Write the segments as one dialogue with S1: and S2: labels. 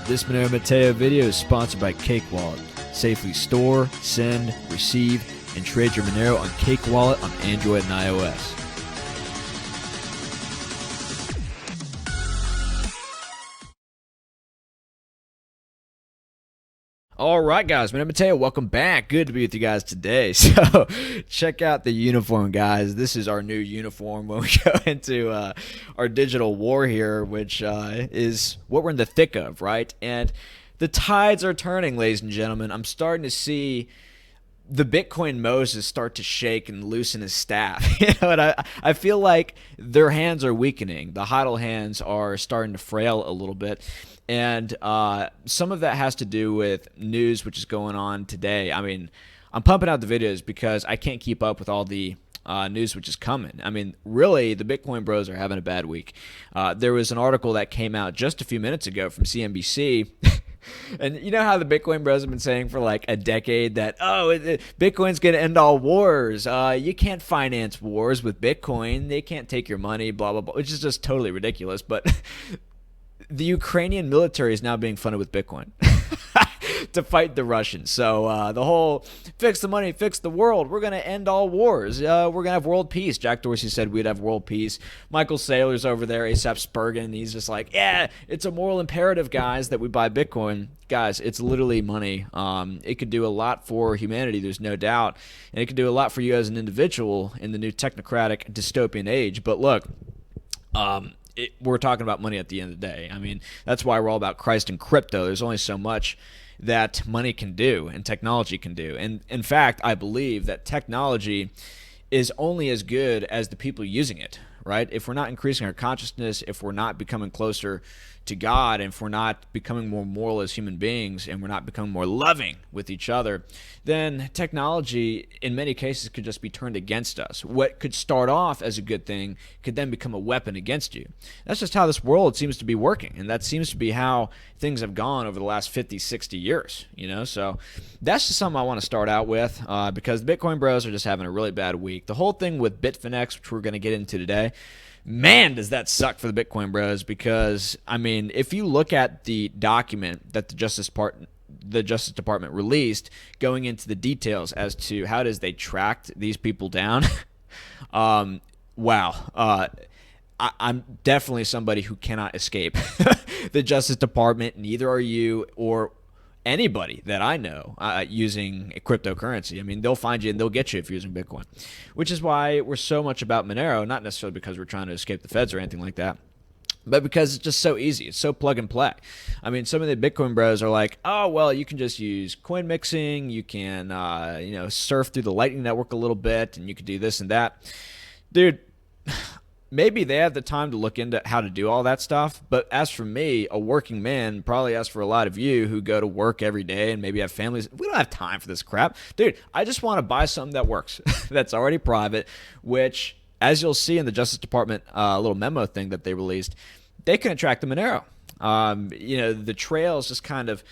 S1: This Monero Matteo video is sponsored by Cake Wallet. Safely store, send, receive, and trade your Monero on Cake Wallet on Android and iOS. All right, guys, Monero Matteo, welcome back. Good to be with you guys today. So check out the uniform, guys. This is our new uniform when we go into our digital war here, which is what we're in the thick of, right? And the tides are turning, ladies and gentlemen. I'm starting to see the Bitcoin Moses start to shake and loosen his staff. And I feel like their hands are weakening. The HODL hands are starting to frail a little bit. And some of that has to do with news which is going on today. I mean, I'm pumping out the videos because I can't keep up with all the news which is coming. I mean, really, the Bitcoin bros are having a bad week. There was an article that came out just a few minutes ago from CNBC. And you know how the Bitcoin bros have been saying for like a decade that, Bitcoin's going to end all wars. You can't finance wars with Bitcoin. They can't take your money, blah, blah, blah, which is just totally ridiculous. But the Ukrainian military is now being funded with Bitcoin to fight the Russians. So the whole fix the money, fix the world. We're going to end all wars. We're going to have world peace. Jack Dorsey said we'd have world peace. Michael Saylor's over there, ASAP Spurgeon. He's just like, yeah, it's a moral imperative, guys, that we buy Bitcoin. Guys, it's literally money. It could do a lot for humanity, there's no doubt. And it could do a lot for you as an individual in the new technocratic dystopian age. But look, we're talking about money at the end of the day. I mean, that's why we're all about Christ and crypto. There's only so much that money can do and technology can do. And in fact, I believe that technology is only as good as the people using it, right? If we're not increasing our consciousness, if we're not becoming closer to God, and if we're not becoming more moral as human beings, and we're not becoming more loving with each other, then technology in many cases could just be turned against us. What could start off as a good thing could then become a weapon against you. That's just how this world seems to be working, and that seems to be how things have gone over the last 50, 60 years, So that's just something I want to start out with because the Bitcoin bros are just having a really bad week. The whole thing with Bitfinex, which we're going to get into today, man, does that suck for the Bitcoin bros because, I mean, if you look at the document that the Justice Department released going into the details as to how it is they tracked these people down, wow. I'm definitely somebody who cannot escape the Justice Department. Neither are you or anybody that I know using a cryptocurrency. I mean, they'll find you and they'll get you if you're using Bitcoin, which is why we're so much about Monero, not necessarily because we're trying to escape the feds or anything like that, but because it's just so easy. It's so plug and play. I mean, some of the Bitcoin bros are like, oh, well, you can just use coin mixing. You can, surf through the Lightning Network a little bit, and you can do this and that. Dude, maybe they have the time to look into how to do all that stuff. But as for me, a working man, probably as for a lot of you who go to work every day and maybe have families, we don't have time for this crap. Dude, I just want to buy something that works, that's already private, which, as you'll see in the Justice Department little memo thing that they released, they can track the Monero. The trails just kind of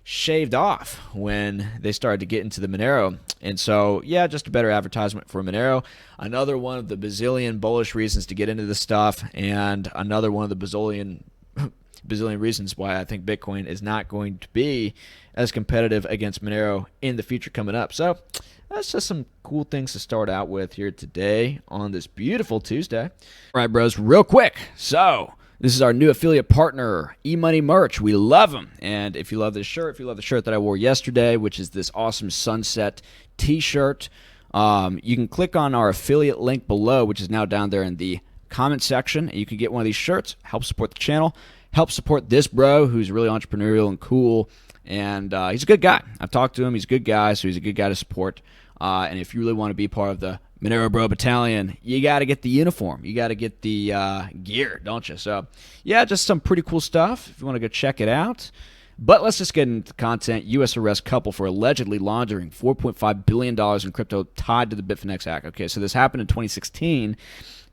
S1: shaved off when they started to get into the Monero. And so, yeah, just a better advertisement for Monero. Another one of the bazillion bullish reasons to get into this stuff, and another one of the bazillion reasons why I think Bitcoin is not going to be as competitive against Monero in the future coming up. So that's just some cool things to start out with here today on this beautiful Tuesday. All right, bros, real quick. So this is our new affiliate partner, eMoney Merch. We love them. And if you love this shirt, if you love the shirt that I wore yesterday, which is this awesome sunset t-shirt, you can click on our affiliate link below, which is now down there in the comment section. And you can get one of these shirts, help support the channel, help support this bro who's really entrepreneurial and cool. And he's a good guy. I've talked to him. He's a good guy, so he's a good guy to support. And if you really want to be part of the Monero Bro Battalion, you got to get the uniform. You got to get the gear, don't you? So, yeah, just some pretty cool stuff if you want to go check it out. But let's just get into the content. U.S. arrests couple for allegedly laundering $4.5 billion in crypto tied to the Bitfinex hack. Okay, so this happened in 2016,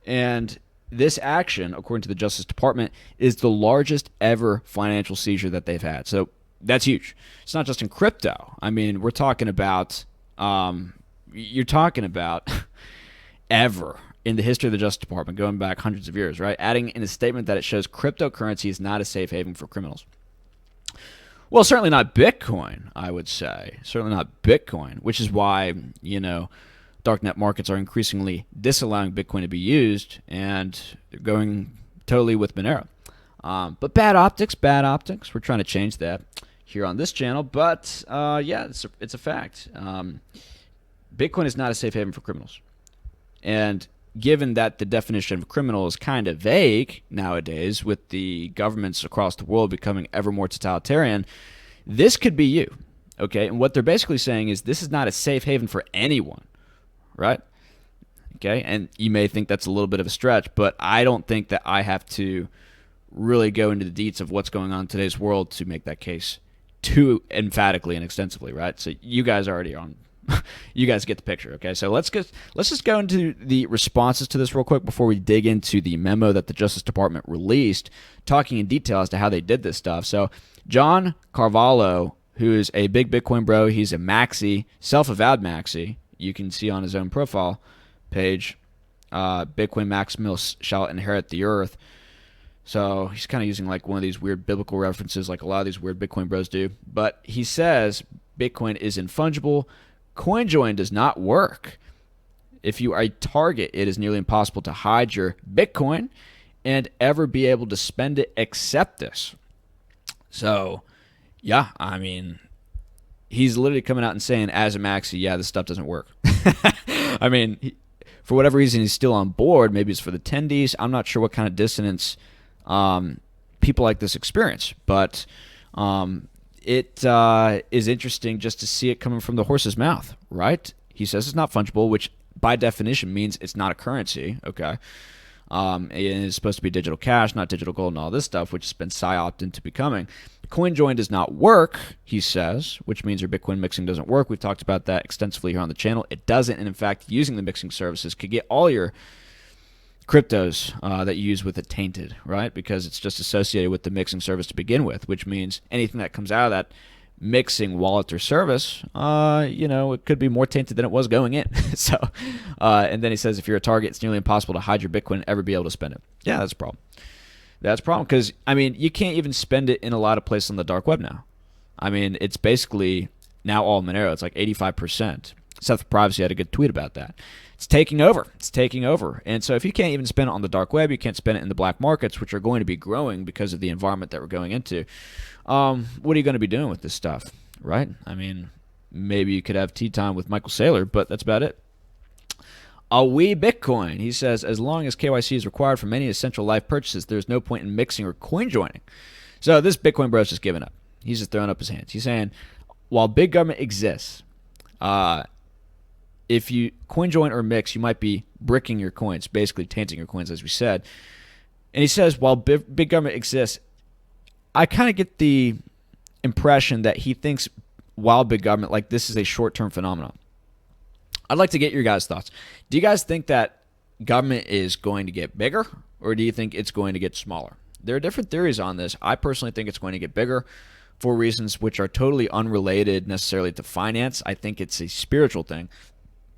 S1: and this action, according to the Justice Department, is the largest ever financial seizure that they've had. So that's huge. It's not just in crypto. I mean, we're talking about you're talking about ever in the history of the Justice Department, going back hundreds of years, right? Adding in a statement that it shows cryptocurrency is not a safe haven for criminals. Well, certainly not Bitcoin, I would say. Certainly not Bitcoin, which is why, darknet markets are increasingly disallowing Bitcoin to be used, and they're going totally with Monero. But bad optics, bad optics. We're trying to change that here on this channel. But yeah, it's a fact. Bitcoin is not a safe haven for criminals. And given that the definition of criminal is kind of vague nowadays, with the governments across the world becoming ever more totalitarian, this could be you. Okay? And what they're basically saying is this is not a safe haven for anyone. Right? Okay? And you may think that's a little bit of a stretch, but I don't think that I have to really go into the deets of what's going on in today's world to make that case too emphatically and extensively, right? So you guys are already on. You guys get the picture, okay? So let's just go into the responses to this real quick before we dig into the memo that the Justice Department released, talking in detail as to how they did this stuff. So John Carvalho, who is a big Bitcoin bro, he's a Maxi, self-avowed Maxi. You can see on his own profile page, Bitcoin Maximals shall inherit the earth. So he's kind of using like one of these weird biblical references like a lot of these weird Bitcoin bros do. But he says Bitcoin is infungible. CoinJoin does not work. If you are a target, it is nearly impossible to hide your Bitcoin and ever be able to spend it except this. So, yeah, I mean, he's literally coming out and saying, as a maxi, yeah, this stuff doesn't work. I mean, for whatever reason, he's still on board. Maybe it's for the tendies. I'm not sure what kind of dissonance people like this experience. But it is interesting just to see it coming from the horse's mouth, right? He says it's not fungible, which by definition means it's not a currency, okay? And it's supposed to be digital cash, not digital gold and all this stuff, which has been psyoped into becoming. CoinJoin does not work, he says, which means your Bitcoin mixing doesn't work. We've talked about that extensively here on the channel. It doesn't, and in fact, using the mixing services could get all your cryptos that you use with it tainted, right? Because it's just associated with the mixing service to begin with, which means anything that comes out of that mixing wallet or service, it could be more tainted than it was going in. So, and then he says if you're a target, it's nearly impossible to hide your Bitcoin and ever be able to spend it. Yeah, that's a problem. That's a problem because, I mean, you can't even spend it in a lot of places on the dark web now. I mean, it's basically now all Monero. It's like 85%. Seth Privacy had a good tweet about that. It's taking over. It's taking over. And so if you can't even spend it on the dark web, you can't spend it in the black markets, which are going to be growing because of the environment that we're going into. What are you going to be doing with this stuff, right? I mean, maybe you could have tea time with Michael Saylor, but that's about it. A wee Bitcoin. He says, as long as KYC is required for many essential life purchases, there's no point in mixing or coin joining. So this Bitcoin bro is just giving up. He's just throwing up his hands. He's saying, while big government exists, if you coin join or mix, you might be bricking your coins, basically tainting your coins, as we said. And he says, while big government exists, I kind of get the impression that he thinks while big government, like this is a short-term phenomenon. I'd like to get your guys' thoughts. Do you guys think that government is going to get bigger, or do you think it's going to get smaller? There are different theories on this. I personally think it's going to get bigger for reasons which are totally unrelated necessarily to finance. I think it's a spiritual thing.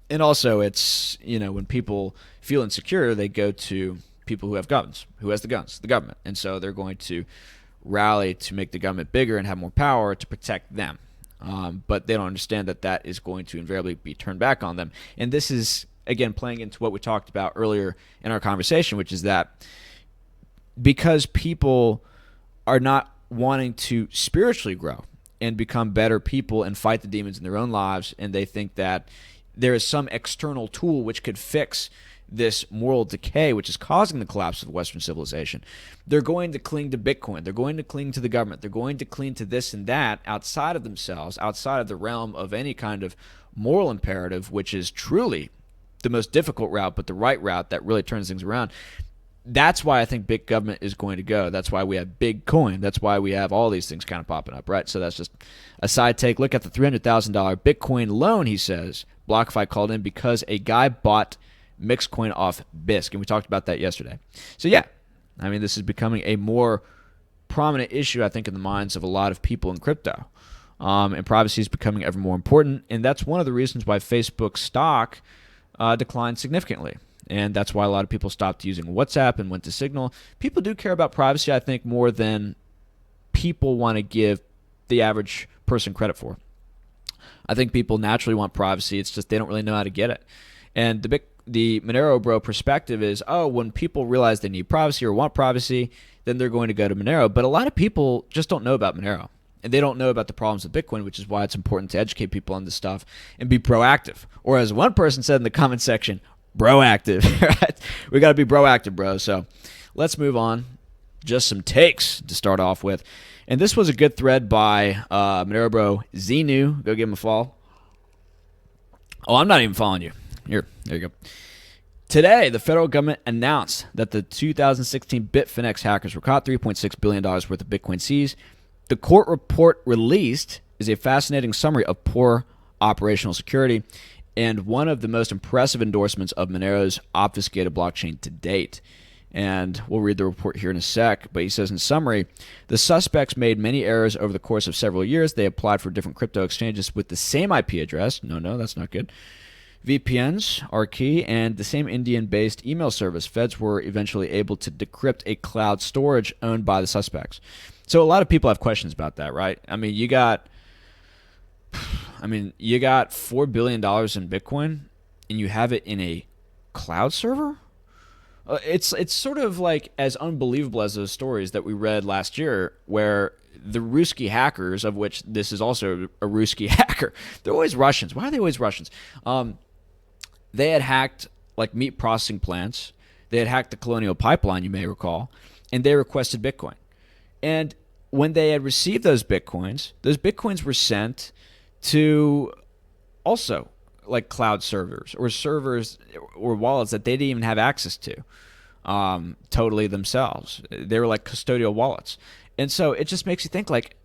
S1: And also it's, when people feel insecure, they go to people who have guns. Who has the guns? The government. And so they're going to rally to make the government bigger and have more power to protect them. But they don't understand that that is going to invariably be turned back on them. And this is, again, playing into what we talked about earlier in our conversation, which is that because people are not wanting to spiritually grow and become better people and fight the demons in their own lives, and they think that there is some external tool which could fix this moral decay which is causing the collapse of Western civilization, they're going to cling to Bitcoin. They're going to cling to the government. They're going to cling to this and that outside of themselves, outside of the realm of any kind of moral imperative, which is truly the most difficult route, but the right route that really turns things around. That's why I think big government is going to go. That's why we have big coin. That's why we have all these things kind of popping up, right? So that's just a side take. Look at the $300,000 Bitcoin loan, he says. BlockFi called in because a guy bought mixed coin off BISC, and we talked about that yesterday. So yeah, I mean, this is becoming a more prominent issue, I think, in the minds of a lot of people in crypto. And privacy is becoming ever more important, and that's one of the reasons why Facebook stock declined significantly. And that's why a lot of people stopped using WhatsApp and went to Signal. People do care about privacy, I think, more than people want to give the average person credit for. I think people naturally want privacy. It's just they don't really know how to get it. And the Monero Bro perspective is, oh, when people realize they need privacy or want privacy, then they're going to go to Monero. But a lot of people just don't know about Monero. And they don't know about the problems with Bitcoin, which is why it's important to educate people on this stuff and be proactive. Or as one person said in the comment section, broactive. Right? We got to be proactive, bro. So let's move on. Just some takes to start off with. And this was a good thread by Monero Bro Zenu. Go give him a follow. Oh, I'm not even following you. Here, there you go. Today, the federal government announced that the 2016 Bitfinex hackers were caught, $3.6 billion worth of Bitcoin seized. The court report released is a fascinating summary of poor operational security and one of the most impressive endorsements of Monero's obfuscated blockchain to date. And we'll read the report here in a sec, but he says in summary, the suspects made many errors over the course of several years. They applied for different crypto exchanges with the same IP address. No, that's not good. VPNs are key, and the same Indian-based email service. Feds were eventually able to decrypt a cloud storage owned by the suspects. So a lot of people have questions about that, right? I mean, you got $4 billion in Bitcoin, and you have it in a cloud server? It's sort of like as unbelievable as those stories that we read last year where the Ruski hackers, of which this is also a Ruski hacker, they're always Russians. Why are they always Russians? They had hacked like meat processing plants. They had hacked the Colonial Pipeline, you may recall, and they requested Bitcoin. And when they had received those bitcoins were sent to also like cloud servers or wallets that they didn't even have access to totally themselves. They were like custodial wallets. And so it just makes you think, like,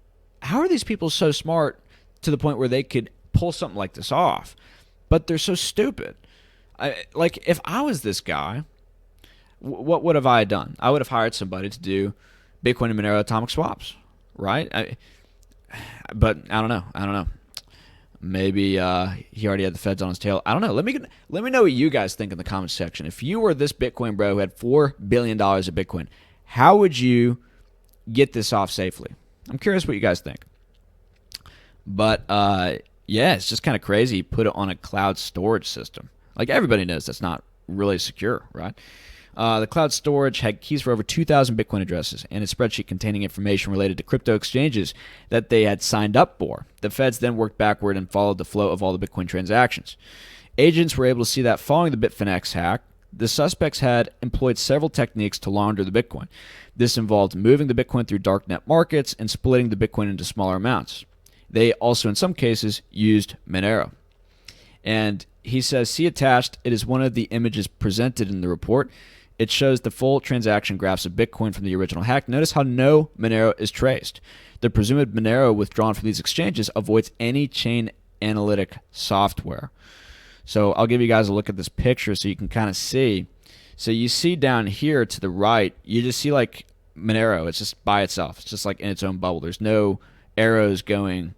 S1: how are these people so smart to the point where they could pull something like this off? But they're so stupid. Like, if I was this guy, what would have I done? I would have hired somebody to do Bitcoin and Monero atomic swaps, right? But I don't know. Maybe he already had the feds on his tail. I don't know. Let me know what you guys think in the comments section. If you were this Bitcoin bro who had $4 billion of Bitcoin, how would you get this off safely? I'm curious what you guys think. But yeah, it's just kind of crazy. Put it on a cloud storage system. Like, everybody knows that's not really secure, right? The cloud storage had keys for over 2,000 Bitcoin addresses and a spreadsheet containing information related to crypto exchanges that they had signed up for. The feds then worked backward and followed the flow of all the Bitcoin transactions. Agents were able to see that following the Bitfinex hack, the suspects had employed several techniques to launder the Bitcoin. This involved moving the Bitcoin through darknet markets and splitting the Bitcoin into smaller amounts. They also, in some cases, used Monero. And he says, see attached, it is one of the images presented in the report. It shows the full transaction graphs of Bitcoin from the original hack. Notice how no Monero is traced. The presumed Monero withdrawn from these exchanges avoids any chain analytic software. So I'll give you guys a look at this picture so you can kind of see. So you see down here to the right, you just see like Monero. It's just by itself. It's just like in its own bubble. There's no arrows going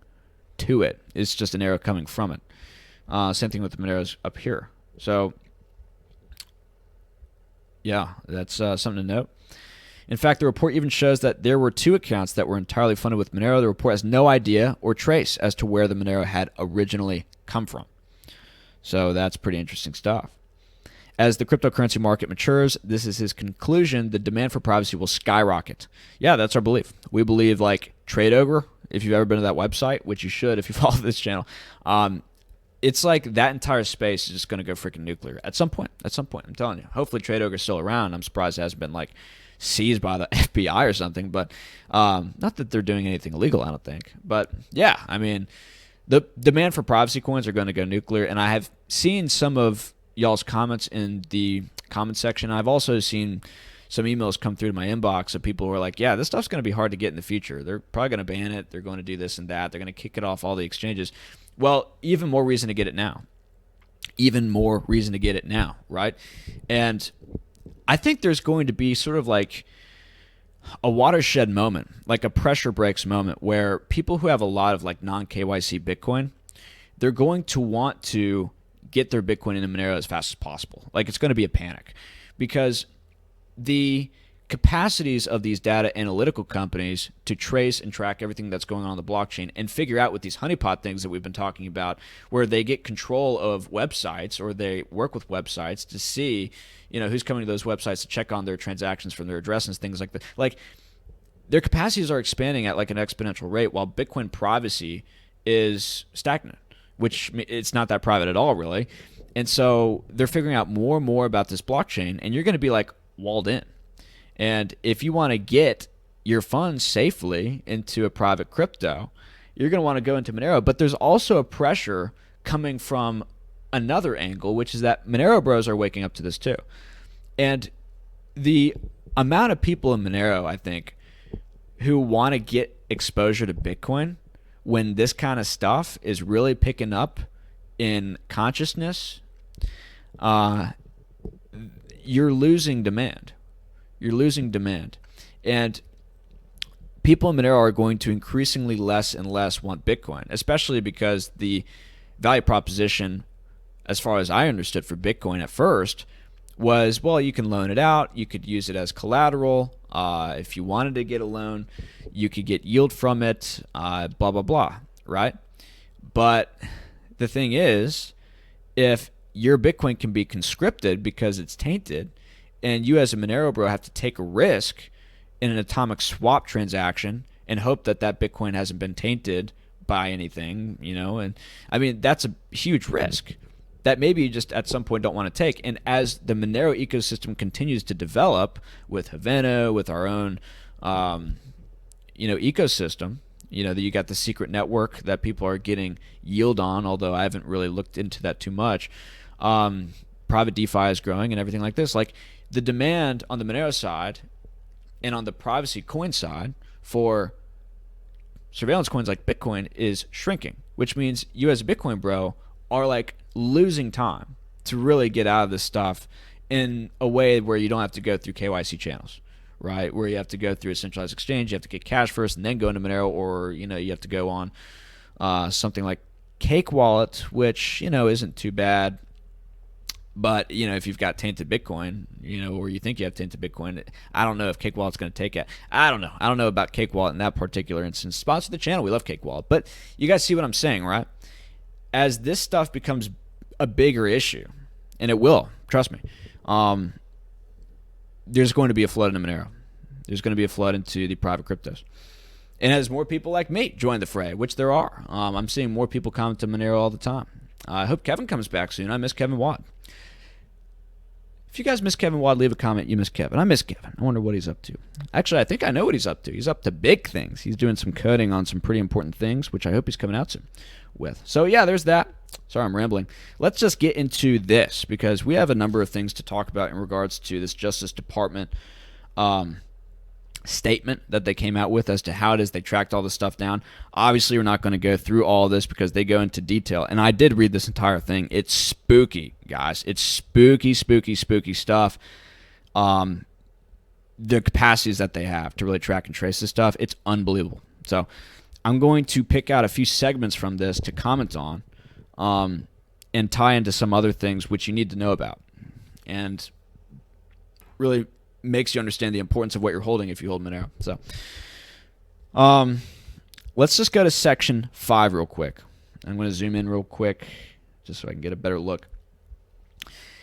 S1: to it. It's just an arrow coming from it. Same thing with the Moneros up here. So yeah, that's something to note. In fact, the report even shows that there were 2 accounts that were entirely funded with Monero. The report has no idea or trace as to where the Monero had originally come from. So that's pretty interesting stuff. As the cryptocurrency market matures, this is his conclusion, the demand for privacy will skyrocket. Yeah, that's our belief. We believe, like Trade Ogre, if you've ever been to that website, which you should if you follow this channel, it's like that entire space is just going to go freaking nuclear at some point. I'm telling you. Hopefully Trade Ogre's still around. I'm surprised it hasn't been like seized by the FBI or something. But not that they're doing anything illegal, I don't think. But yeah, I mean, the demand for privacy coins are going to go nuclear. And I have seen some of y'all's comments in the comment section. I've also seen some emails come through to my inbox of people who are like, yeah, this stuff's going to be hard to get in the future. They're probably going to ban it. They're going to do this and that. They're going to kick it off all the exchanges. Well, even more reason to get it now. Right? And I think there's going to be sort of like a watershed moment, like a pressure breaks moment, where people who have a lot of like non-KYC Bitcoin, they're going to want to get their Bitcoin into Monero as fast as possible. Like, it's going to be a panic because the capacities of these data analytical companies to trace and track everything that's going on the blockchain and figure out with these honeypot things that we've been talking about, where they get control of websites or they work with websites to see, who's coming to those websites to check on their transactions from their addresses, things like that. Like, their capacities are expanding at like an exponential rate, while Bitcoin privacy is stagnant, which it's not that private at all, really. And so they're figuring out more and more about this blockchain, and you're going to be like walled in. And if you want to get your funds safely into a private crypto, you're going to want to go into Monero. But there's also a pressure coming from another angle, which is that Monero bros are waking up to this too. And the amount of people in Monero, I think, who want to get exposure to Bitcoin when this kind of stuff is really picking up in consciousness, you're losing demand. You're losing demand. And people in Monero are going to increasingly less and less want Bitcoin, especially because the value proposition, as far as I understood for Bitcoin at first, was, well, you can loan it out, you could use it as collateral. If you wanted to get a loan, you could get yield from it, blah, blah, blah, right? But the thing is, if your Bitcoin can be conscripted because it's tainted, and you as a Monero bro have to take a risk in an atomic swap transaction and hope that that Bitcoin hasn't been tainted by anything, and I mean, that's a huge risk that maybe you just at some point don't want to take. And as the Monero ecosystem continues to develop with Havana, with our own, ecosystem, that you got the secret network that people are getting yield on, although I haven't really looked into that too much. Private DeFi is growing and everything like this. Like, the demand on the Monero side and on the privacy coin side for surveillance coins like Bitcoin is shrinking, which means you as a Bitcoin bro are like losing time to really get out of this stuff in a way where you don't have to go through KYC channels, right? Where you have to go through a centralized exchange, you have to get cash first and then go into Monero, or you have to go on something like Cake Wallet, which isn't too bad. But if you've got tainted Bitcoin, or you think you have tainted Bitcoin, I don't know if Cake Wallet's going to take it. I don't know about Cake Wallet in that particular instance. Sponsor the channel, we love Cake Wallet, but you guys see what I'm saying, right? As this stuff becomes a bigger issue, and it will, trust me, there's going to be a flood into Monero. There's going to be a flood into the private cryptos. And as more people like me join the fray, which there are, I'm seeing more people come to Monero all the time. I hope Kevin comes back soon. I miss Kevin Watt. If you guys miss Kevin Watt, leave a comment. You miss Kevin. I miss Kevin. I wonder what he's up to. Actually, I think I know what he's up to. He's up to big things. He's doing some coding on some pretty important things, which I hope he's coming out soon with. So yeah, there's that. Sorry, I'm rambling. Let's just get into this, because we have a number of things to talk about in regards to this Justice Department statement that they came out with as to how it is they tracked all this stuff down. Obviously, we're not going to go through all of this because they go into detail, and I did read this entire thing. It's spooky, guys. It's spooky, spooky, spooky stuff. The capacities that they have to really track and trace this stuff, it's unbelievable. So I'm going to pick out a few segments from this to comment on, and tie into some other things which you need to know about, and really makes you understand the importance of what you're holding if you hold Monero. So let's just go to section 5 real quick. I'm going to zoom in real quick just so I can get a better look.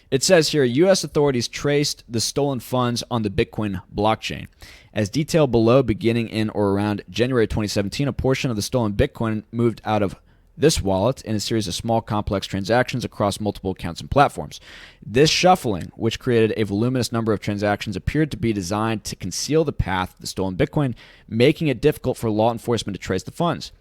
S1: It says here, U.S. authorities traced the stolen funds on the Bitcoin blockchain. As detailed below, beginning in or around January 2017, a portion of the stolen Bitcoin moved out of this wallet in a series of small complex transactions across multiple accounts and platforms. This shuffling, which created a voluminous number of transactions, appeared to be designed to conceal the path of the stolen Bitcoin, making it difficult for law enforcement to trace the funds.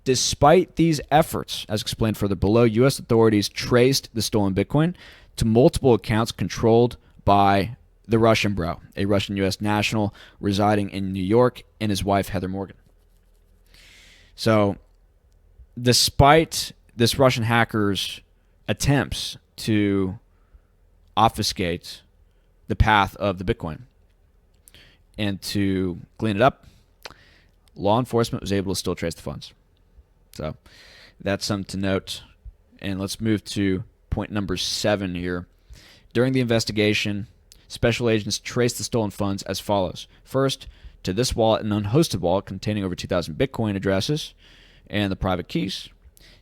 S1: Despite these efforts, as explained further below, U.S. authorities traced the stolen Bitcoin to multiple accounts controlled by the Russian bro, a Russian U.S. national residing in New York, and his wife, Heather Morgan. So, despite this Russian hacker's attempts to obfuscate the path of the Bitcoin and to clean it up, law enforcement was able to still trace the funds. So that's something to note. And let's move to point number 7 here. During the investigation, special agents traced the stolen funds as follows. First, to this wallet, an unhosted wallet containing over 2,000 Bitcoin addresses and the private keys.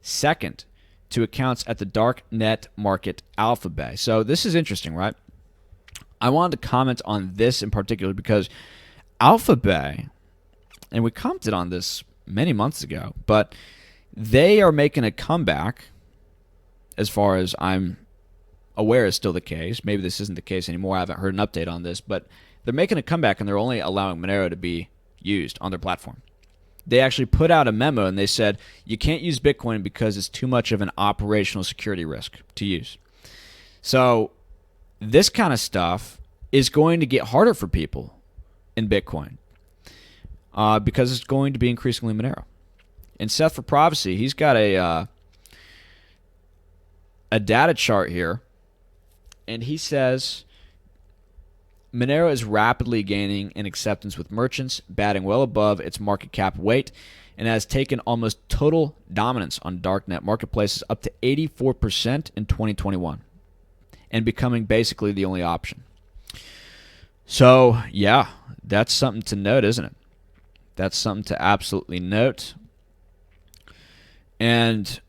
S1: Second, to accounts at the darknet market Alphabay. So this is interesting, right? I wanted to comment on this in particular because Alphabay, and we commented on this many months ago, but they are making a comeback, as far as I'm aware is still the case. Maybe this isn't the case anymore. I haven't heard an update on this, but they're making a comeback and they're only allowing Monero to be used on their platform. They actually put out a memo and they said, you can't use Bitcoin because it's too much of an operational security risk to use. So this kind of stuff is going to get harder for people in Bitcoin because it's going to be increasingly Monero. And Seth for Privacy, he's got a data chart here, and he says Monero is rapidly gaining in acceptance with merchants, batting well above its market cap weight, and has taken almost total dominance on darknet marketplaces up to 84% in 2021, and becoming basically the only option. So, yeah, that's something to note, isn't it? That's something to absolutely note. And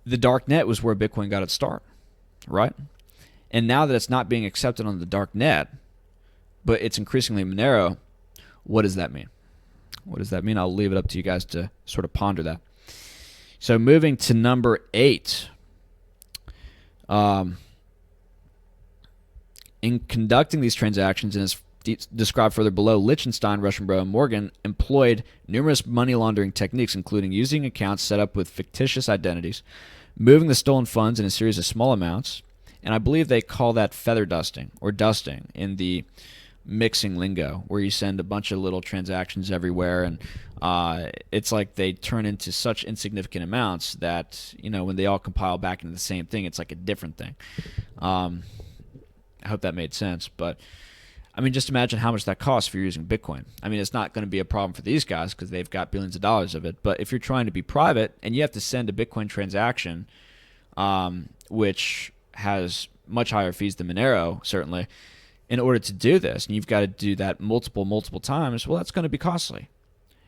S1: the darknet was where Bitcoin got its start, right? And now that it's not being accepted on the darknet, but it's increasingly Monero, what does that mean? What does that mean? I'll leave it up to you guys to sort of ponder that. So moving to number 8. In conducting these transactions, and as described further below, Liechtenstein, Russian Bro, and Morgan employed numerous money laundering techniques, including using accounts set up with fictitious identities, moving the stolen funds in a series of small amounts, and I believe they call that feather dusting or dusting in the mixing lingo, where you send a bunch of little transactions everywhere, and it's like they turn into such insignificant amounts that, you know, when they all compile back into the same thing, it's like a different thing. I hope that made sense, but I mean, just imagine how much that costs if you're using Bitcoin. I mean, it's not going to be a problem for these guys because they've got billions of dollars of it, but if you're trying to be private and you have to send a Bitcoin transaction, which has much higher fees than Monero, certainly, in order to do this, and you've got to do that multiple times, well, that's going to be costly.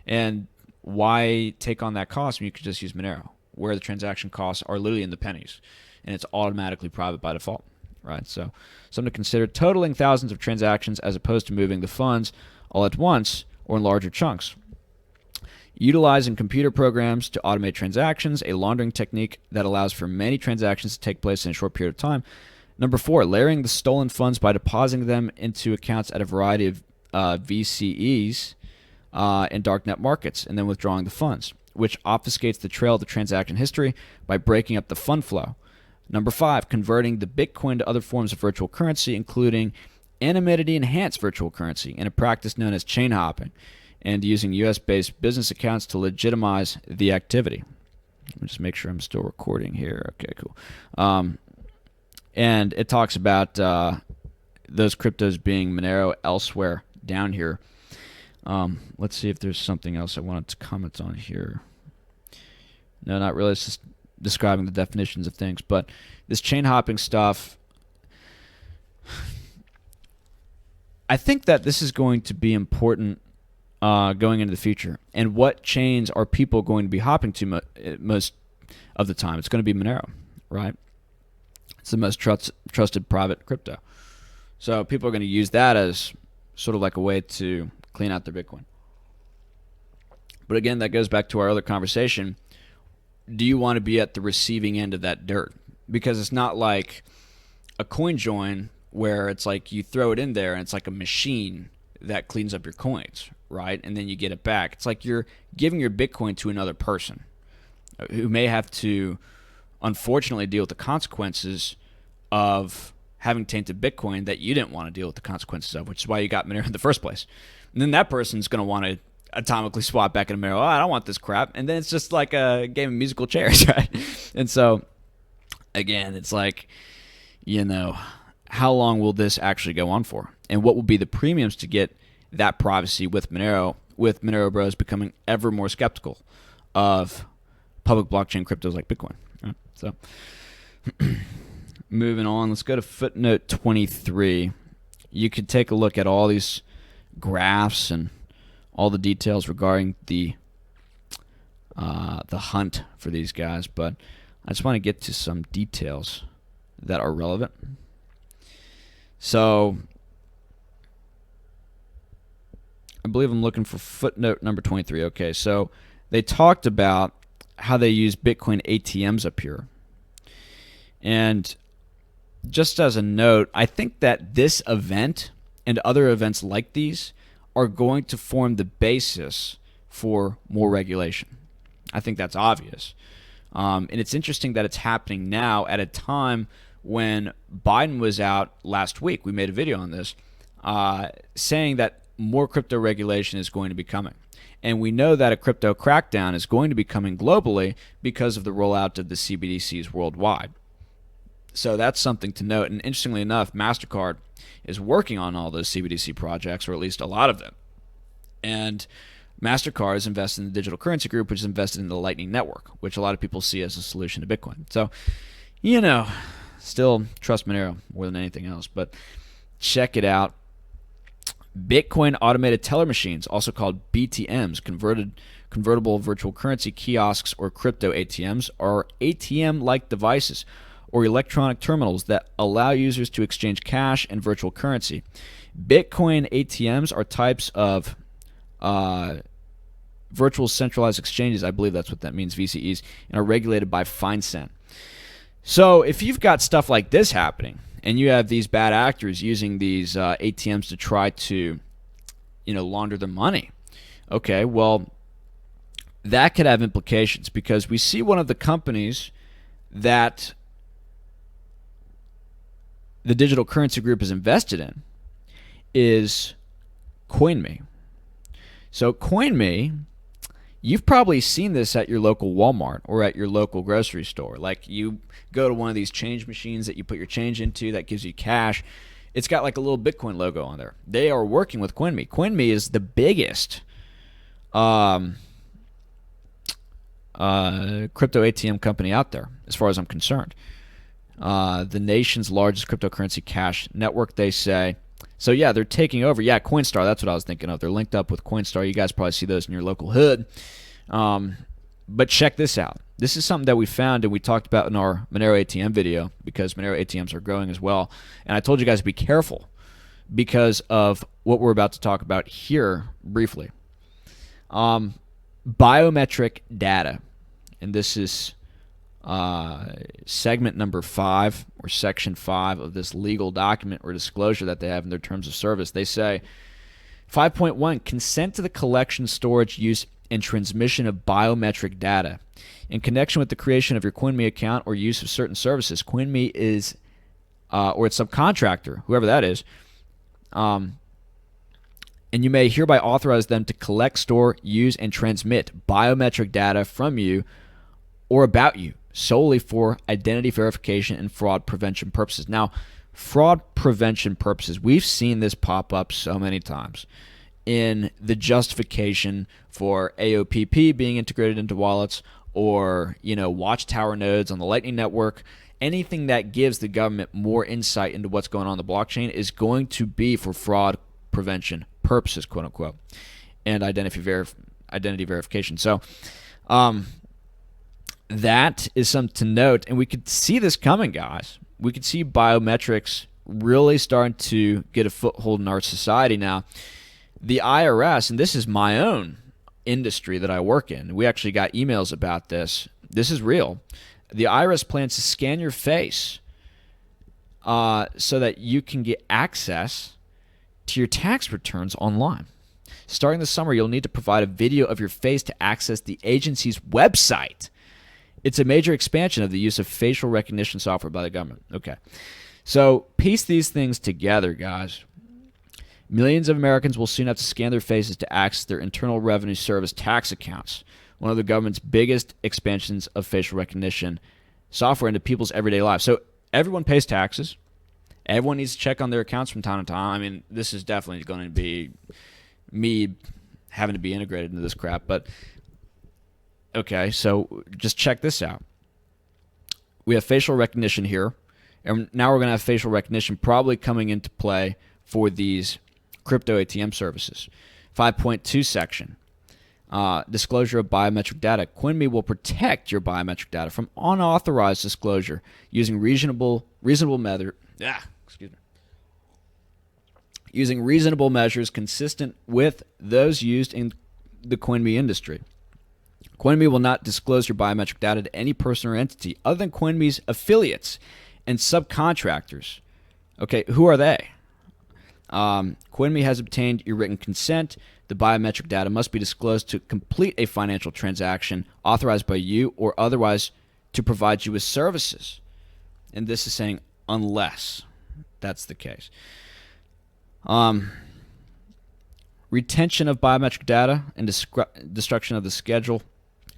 S1: And why take on that cost when you could just use Monero, where the transaction costs are literally in the pennies, and it's automatically private by default, right? So something to consider: totaling thousands of transactions as opposed to moving the funds all at once or in larger chunks. Utilizing computer programs to automate transactions, a laundering technique that allows for many transactions to take place in a short period of time. Number 4, layering the stolen funds by depositing them into accounts at a variety of VCEs in darknet markets, and then withdrawing the funds, which obfuscates the trail of the transaction history by breaking up the fund flow. Number 5, converting the Bitcoin to other forms of virtual currency, including anonymity-enhanced virtual currency, in a practice known as chain hopping, and using US-based business accounts to legitimize the activity. Let me just make sure I'm still recording here. Okay, cool. And it talks about those cryptos being Monero elsewhere down here. Let's see if there's something else I wanted to comment on here. No, not really. It's just describing the definitions of things. But this chain hopping stuff, I think that this is going to be important going into the future. And what chains are people going to be hopping to most of the time? It's going to be Monero, right? It's the most trusted private crypto. So people are going to use that as sort of like a way to clean out their Bitcoin. But again, that goes back to our other conversation. Do you want to be at the receiving end of that dirt? Because it's not like a coin join where it's like you throw it in there and it's like a machine that cleans up your coins, right? And then you get it back. It's like you're giving your Bitcoin to another person who may have to, unfortunately, deal with the consequences of having tainted Bitcoin that you didn't want to deal with the consequences of, which is why you got Monero in the first place. And then that person's going to want to atomically swap back into Monero. Oh, I don't want this crap. And then it's just like a game of musical chairs, right? And so, again, it's like, you know, how long will this actually go on for? And what will be the premiums to get that privacy with Monero Bros becoming ever more skeptical of public blockchain cryptos like Bitcoin? Right? So moving on, let's go to footnote 23. You could take a look at all these graphs and all the details regarding the hunt for these guys, but I just want to get to some details that are relevant. So I believe I'm looking for footnote number 23. Okay, so they talked about how they use Bitcoin ATMs up here. And just as a note, I think that this event and other events like these are going to form the basis for more regulation. I think that's obvious. And it's interesting that it's happening now at a time when Biden was out last week. We made a video on this, saying that more crypto regulation is going to be coming. And we know that a crypto crackdown is going to be coming globally because of the rollout of the CBDCs worldwide. So that's something to note. And interestingly enough, MasterCard is working on all those CBDC projects, or at least a lot of them. And MasterCard is invested in the digital currency group, which is invested in the Lightning Network, which a lot of people see as a solution to Bitcoin. So, still trust Monero more than anything else. But check it out. Bitcoin automated teller machines, also called BTMs, convertible virtual currency kiosks or crypto ATMs, are ATM-like devices or electronic terminals that allow users to exchange cash and virtual currency. Bitcoin ATMs are types of virtual centralized exchanges. I believe that's what that means, VCEs, and are regulated by FinCEN. So if you've got stuff like this happening, and you have these bad actors using these ATMs to try to, launder their money, okay, well, that could have implications, because we see one of the companies that the digital currency group is invested in is CoinMe. So CoinMe, you've probably seen this at your local Walmart or at your local grocery store. Like, you go to one of these change machines that you put your change into that gives you cash. It's got like a little Bitcoin logo on there. They are working with CoinMe. CoinMe is the biggest crypto ATM company out there, as far as I'm concerned. The nation's largest cryptocurrency cash network, they say. So yeah, they're taking over. Yeah, Coinstar, that's what I was thinking of. They're linked up with Coinstar. You guys probably see those in your local hood. But check this out. This is something that we found and we talked about in our Monero ATM video, because Monero ATMs are growing as well. And I told you guys to be careful because of what we're about to talk about here briefly. Biometric data. And this is segment number 5, or section 5 of this legal document or disclosure that they have in their terms of service. They say 5.1, consent to the collection, storage, use, and transmission of biometric data in connection with the creation of your CoinMe account or use of certain services. CoinMe is, or its subcontractor, whoever that is, and you may hereby authorize them to collect, store, use, and transmit biometric data from you or about you solely for identity verification and fraud prevention purposes. Now, fraud prevention purposes, we've seen this pop up so many times in the justification for AOPP being integrated into wallets, or watchtower nodes on the Lightning Network. Anything that gives the government more insight into what's going on the blockchain is going to be for fraud prevention purposes, quote unquote, and identity verification. So that is something to note, and we could see this coming, guys. We could see biometrics really starting to get a foothold in our society now. The IRS, and this is my own industry that I work in, we actually got emails about this. This is real. The IRS plans to scan your face so that you can get access to your tax returns online. Starting this summer, you'll need to provide a video of your face to access the agency's website. It's a major expansion of the use of facial recognition software by the government. Okay. So piece these things together, guys. Millions of Americans will soon have to scan their faces to access their Internal Revenue Service tax accounts, one of the government's biggest expansions of facial recognition software into people's everyday lives. So everyone pays taxes. Everyone needs to check on their accounts from time to time. I mean, this is definitely going to be me having to be integrated into this crap. But, okay, so just check this out. We have facial recognition here, And now we're going to have facial recognition probably coming into play for these crypto ATM services. 5.2 section, disclosure of biometric data. CoinMe will protect your biometric data from unauthorized disclosure using reasonable measures consistent with those used in the CoinMe industry. CoinMe will not disclose your biometric data to any person or entity other than CoinMe's affiliates and subcontractors. Okay, who are they? CoinMe has obtained your written consent. The biometric data must be disclosed to complete a financial transaction authorized by you or otherwise to provide you with services. And this is saying unless that's the case. Retention of biometric data and destruction of the schedule.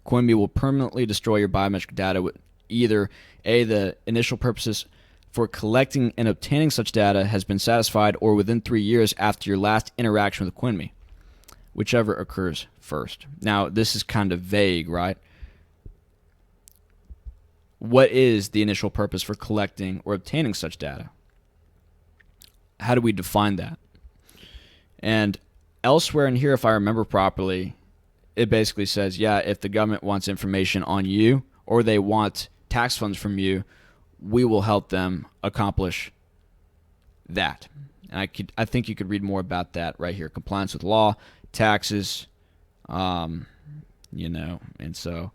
S1: CoinMe will permanently destroy your biometric data with either A, the initial purposes for collecting and obtaining such data has been satisfied, or within 3 years after your last interaction with CoinMe, whichever occurs first. Now, this is kind of vague, right? What is the initial purpose for collecting or obtaining such data? How do we define that? And elsewhere in here, if I remember properly, it basically says, yeah, if the government wants information on you or they want tax funds from you, we will help them accomplish that. And I think you could read more about that right here. Compliance with law, taxes, and so,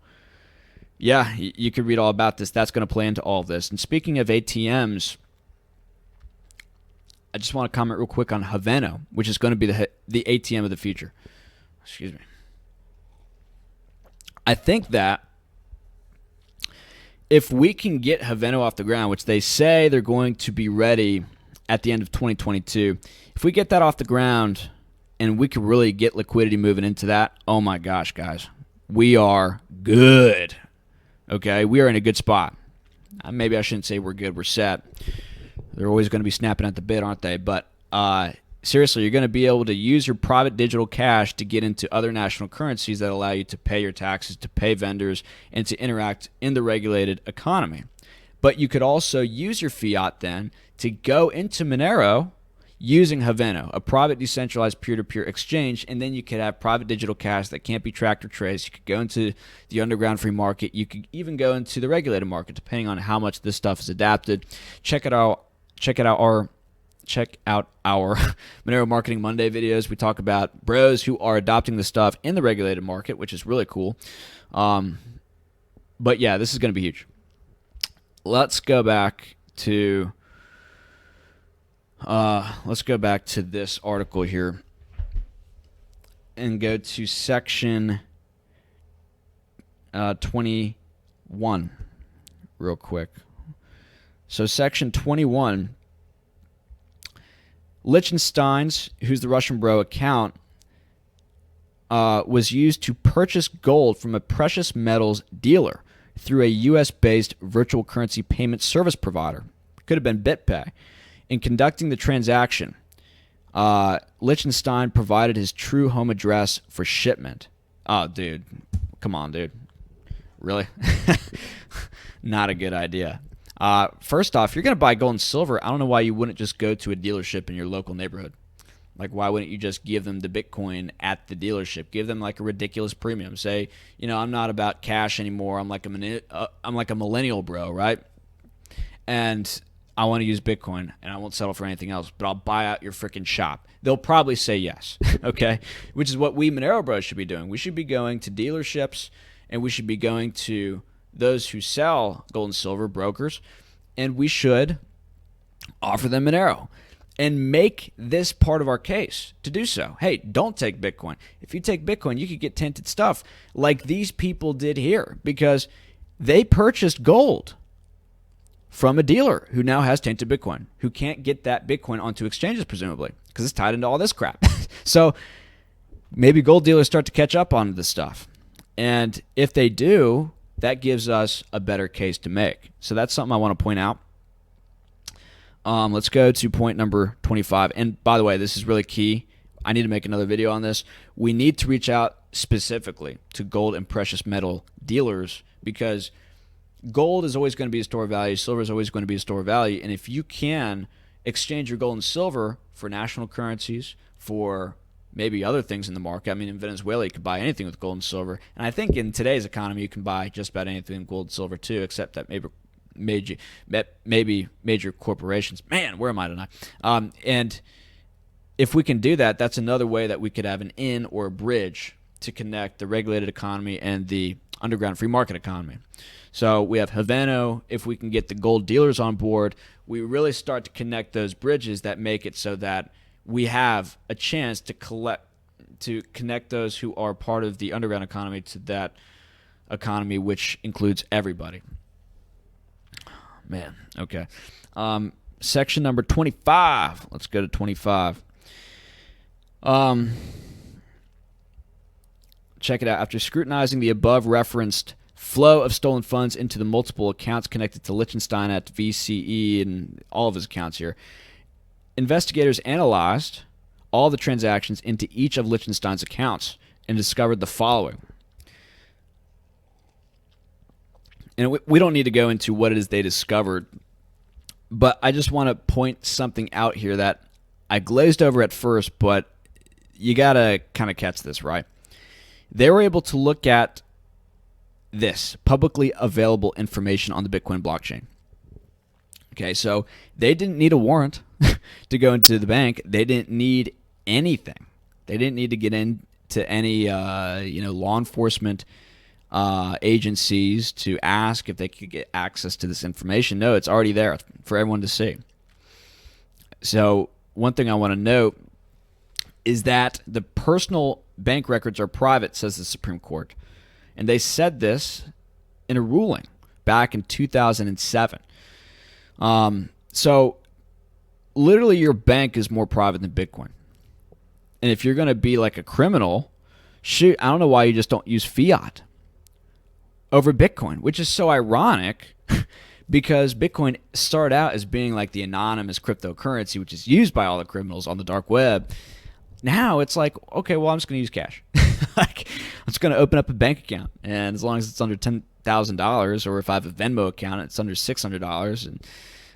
S1: yeah, you could read all about this. That's going to play into all of this. And speaking of ATMs, I just want to comment real quick on Haveno, which is going to be the ATM of the future. Excuse me. I think that if we can get Haveno off the ground, which they say they're going to be ready at the end of 2022, if we get that off the ground and we can really get liquidity moving into that, oh my gosh, guys, we are good. Okay, we are in a good spot. Maybe I shouldn't say we're good, we're set. They're always going to be snapping at the bit, aren't they? But seriously, you're going to be able to use your private digital cash to get into other national currencies that allow you to pay your taxes, to pay vendors, and to interact in the regulated economy. But you could also use your fiat then to go into Monero using Haveno, a private decentralized peer-to-peer exchange, and then you could have private digital cash that can't be tracked or traced. You could go into the underground free market. You could even go into the regulated market, depending on how much this stuff is adapted. Check out our Monero Marketing Monday videos. We talk about bros who are adopting the stuff in the regulated market, which is really cool. But yeah, this is going to be huge. Let's go back to this article here and go to section 21 real quick. So section 21, Liechtenstein's, who's the Russian bro account, was used to purchase gold from a precious metals dealer through a U.S.-based virtual currency payment service provider. Could have been BitPay. In conducting the transaction, Liechtenstein provided his true home address for shipment. Oh, dude. Come on, dude. Really? Not a good idea. First off, you're going to buy gold and silver. I don't know why you wouldn't just go to a dealership in your local neighborhood. Like, why wouldn't you just give them the Bitcoin at the dealership? Give them like a ridiculous premium. Say, I'm not about cash anymore. I'm like a millennial bro, right? And I want to use Bitcoin and I won't settle for anything else, but I'll buy out your freaking shop. They'll probably say yes, okay? Which is what we Monero bros should be doing. We should be going to dealerships and we should be going to those who sell gold and silver, brokers, and we should offer them Monero and make this part of our case to do so. Hey, don't take Bitcoin. If you take Bitcoin, you could get tinted stuff like these people did here because they purchased gold from a dealer who now has tainted Bitcoin, who can't get that Bitcoin onto exchanges, presumably, because it's tied into all this crap. So maybe gold dealers start to catch up on this stuff. And if they do, that gives us a better case to make. So that's something I want to point out. Let's go to point number 25. And by the way, this is really key. I need to make another video on this. We need to reach out specifically to gold and precious metal dealers because gold is always going to be a store of value. Silver is always going to be a store of value. And if you can exchange your gold and silver for national currencies, for maybe other things in the market. I mean, in Venezuela, you can buy anything with gold and silver. And I think in today's economy, you can buy just about anything with gold and silver too, except that maybe major corporations. Man, where am I tonight? And if we can do that, that's another way that we could have an in or a bridge to connect the regulated economy and the underground free market economy. So we have Havana. If we can get the gold dealers on board, we really start to connect those bridges that make it so that we have a chance to connect those who are part of the underground economy to that economy, which includes everybody. Man, okay. Section number 25. Let's go to 25. Check it out. After scrutinizing the above referenced flow of stolen funds into the multiple accounts connected to Liechtenstein at VCE and all of his accounts here, investigators analyzed all the transactions into each of Liechtenstein's accounts and discovered the following. And we don't need to go into what it is they discovered, but I just want to point something out here that I glazed over at first, but you got to kind of catch this, right? They were able to look at this publicly available information on the Bitcoin blockchain. Okay, so they didn't need a warrant to go into the bank. They didn't need anything. They didn't need to get into any law enforcement agencies to ask if they could get access to this information. No, it's already there for everyone to see. So one thing I want to note is that the personal bank records are private, says the Supreme Court. And they said this in a ruling back in 2007. So literally your bank is more private than Bitcoin. And if you're going to be like a criminal, shoot, I don't know why you just don't use fiat over Bitcoin, which is so ironic because Bitcoin started out as being like the anonymous cryptocurrency, which is used by all the criminals on the dark web. Now it's like, okay, well, I'm just going to use cash. Like, I'm just going to open up a bank account, and as long as it's under $10,000, or if I have a Venmo account, it's under $600,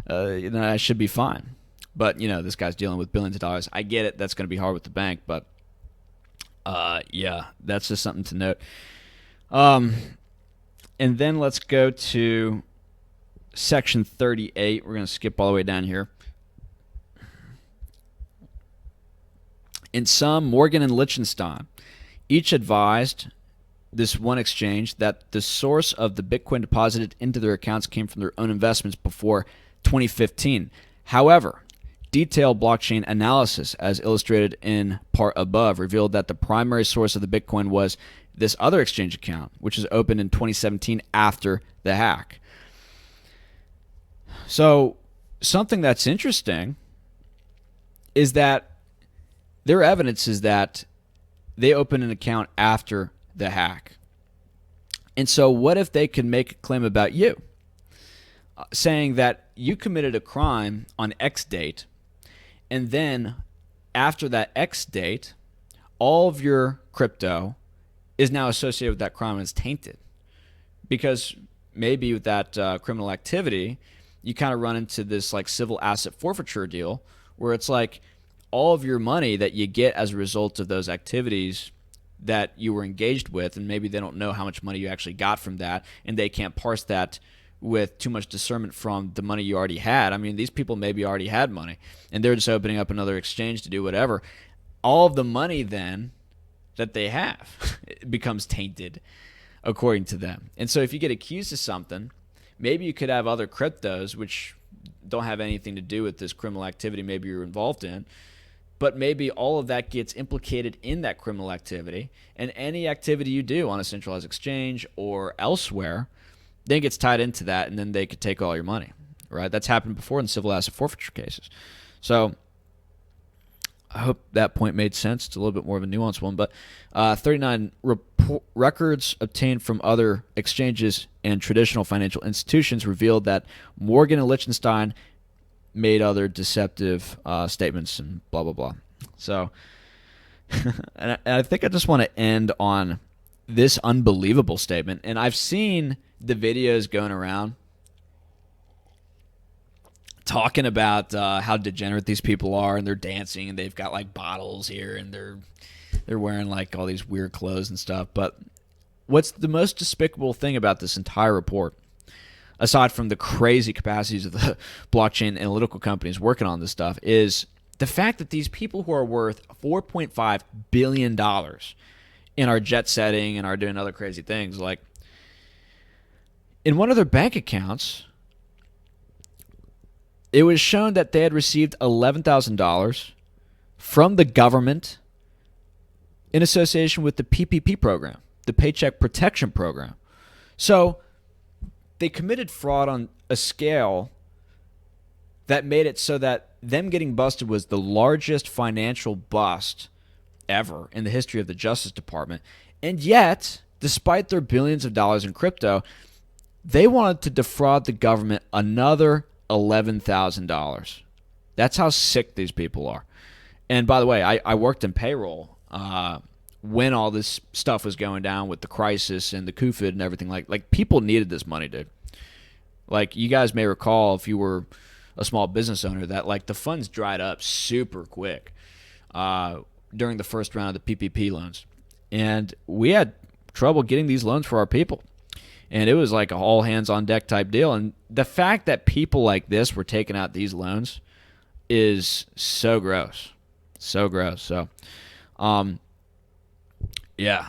S1: and I should be fine. But this guy's dealing with billions of dollars. I get it. That's going to be hard with the bank, but yeah, that's just something to note. And then let's go to Section 38. We're going to skip all the way down here. In sum, Morgan and Liechtenstein each advised this one exchange that the source of the Bitcoin deposited into their accounts came from their own investments before 2015. However, detailed blockchain analysis, as illustrated in part above, revealed that the primary source of the Bitcoin was this other exchange account, which was opened in 2017 after the hack. So something that's interesting is that their evidence is that they opened an account after the hack. And so what if they could make a claim about you, saying that you committed a crime on X date, and then after that X date, all of your crypto is now associated with that crime and is tainted? Because maybe with that criminal activity, you kind of run into this like civil asset forfeiture deal where it's like, all of your money that you get as a result of those activities that you were engaged with, and maybe they don't know how much money you actually got from that, and they can't parse that with too much discernment from the money you already had. I mean, these people maybe already had money, and they're just opening up another exchange to do whatever. All of the money then that they have becomes tainted, according to them. And so if you get accused of something, maybe you could have other cryptos which don't have anything to do with this criminal activity maybe you're involved in, but maybe all of that gets implicated in that criminal activity, and any activity you do on a centralized exchange or elsewhere then gets tied into that, and then they could take all your money, right? That's happened before in civil asset forfeiture cases. So I hope that point made sense. It's a little bit more of a nuanced one, but 39 records obtained from other exchanges and traditional financial institutions revealed that Morgan and Liechtenstein made other deceptive statements and blah, blah, blah. So, and I think I just want to end on this unbelievable statement. And I've seen the videos going around talking about how degenerate these people are, and they're dancing, and they've got like bottles here, and they're wearing like all these weird clothes and stuff. But what's the most despicable thing about this entire report, aside from the crazy capacities of the blockchain analytical companies working on this stuff, is the fact that these people who are worth $4.5 billion and are jet setting and are doing other crazy things, like in one of their bank accounts, it was shown that they had received $11,000 from the government in association with the PPP program, the Paycheck Protection Program. So they committed fraud on a scale that made it so that them getting busted was the largest financial bust ever in the history of the Justice Department. And yet, despite their billions of dollars in crypto, they wanted to defraud the government another $11,000. That's how sick these people are. And by the way, I worked in payroll when all this stuff was going down with the crisis and the COVID and everything. Like people needed this money, dude. Like, you guys may recall, if you were a small business owner, that like the funds dried up super quick during the first round of the PPP loans. And we had trouble getting these loans for our people. And it was like a all hands on deck type deal. And the fact that people like this were taking out these loans is so gross. So gross. So, yeah.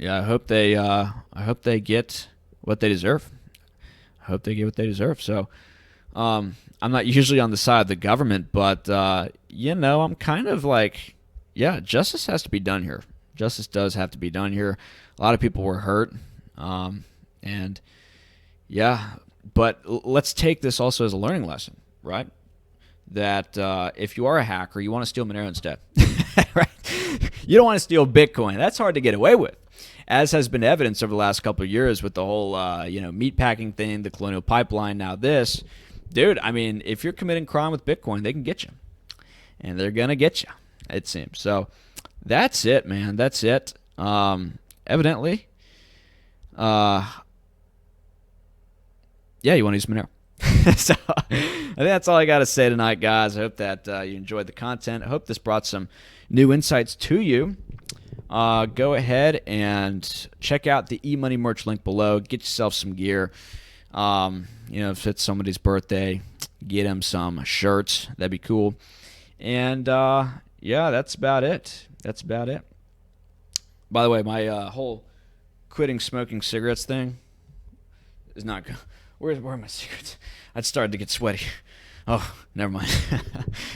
S1: I hope they get what they deserve. I hope they get what they deserve. So, I'm not usually on the side of the government, but, I'm kind of like, yeah, justice has to be done here. Justice does have to be done here. A lot of people were hurt. And yeah, but let's take this also as a learning lesson, right? That if you are a hacker, you want to steal Monero instead, right? You don't want to steal Bitcoin. That's hard to get away with, as has been evidenced over the last couple of years with the whole, meatpacking thing, the Colonial Pipeline. Now this, dude, I mean, if you're committing crime with Bitcoin, they can get you, and they're gonna get you, it seems. So that's it, man. That's it. Evidently, yeah, you want to use Monero. So I think that's all I got to say tonight, guys. I hope that you enjoyed the content. I hope this brought some new insights to you. Go ahead and check out the eMoney merch link below. Get yourself some gear. If it's somebody's birthday, get them some shirts. That'd be cool. And yeah, that's about it. By the way, my whole quitting smoking cigarettes thing is not good. Where are my cigarettes? I started to get sweaty. Oh, never mind.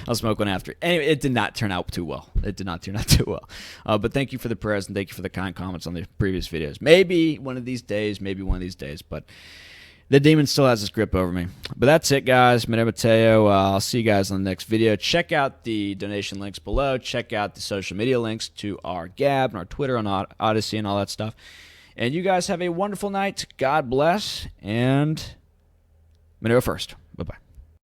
S1: I'll smoke one after. Anyway, it did not turn out too well. But thank you for the prayers, and thank you for the kind comments on the previous videos. Maybe one of these days, but the demon still has his grip over me. But that's it, guys. Monero Matteo. I'll see you guys on the next video. Check out the donation links below. Check out the social media links to our Gab and our Twitter on Odyssey and all that stuff. And you guys have a wonderful night. God bless. And Monero first.